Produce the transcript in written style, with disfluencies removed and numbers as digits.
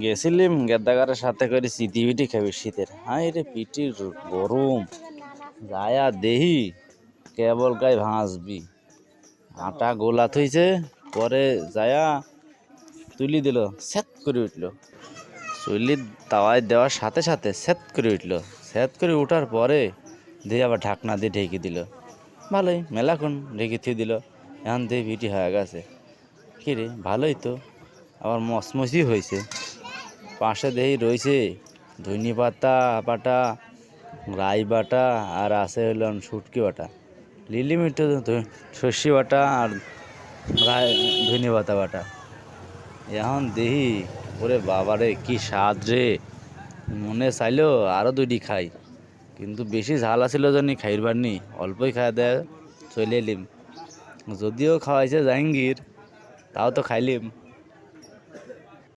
গেছিলাম গেদ্দাগারের সাথে করে চিতি পিঠি খাবি শীতের। হাই রে পিঠি গরম যায়া দেহি কেবল গায়ে ভাসবি। আটা গোলা থইছে পরে যায়া তুলি দিল, স্যাত করে উঠলো। চুলি তাওয়ায় দেওয়ার সাথে সাথে স্যাত করে উঠলো। স্যাত করে ওঠার পরে দিয়ে আবার ঢাকনা দিয়ে ঢেকে দিল। ভালোই মেলাক্ষণ ঢেকে থুয়ে দিল। এখন দিয়ে পিঠি হয়ে গেছে। কী রে ভালোই তো, আবার মচমচি হয়েছে। পাশে দেহি রয়েছে ধনে পাতা বাটা, রাই বাটা, আর আছে হলো শুটকি বাটা, লিলিমিট সর্ষে বাটা আর রাই ধনে পাতা বাটা। এখন দেহি ওরে বাবারে কি স্বাদ রে, মনে চাইলেও আরও দুইটি খাই, কিন্তু বেশি ঝাল আছিল জানি খাইবার নি, অল্পই খাওয়া দেয় চলে এলিম। যদিও খাওয়াইছে জাহাঙ্গীর, তাও তো খাইলিম।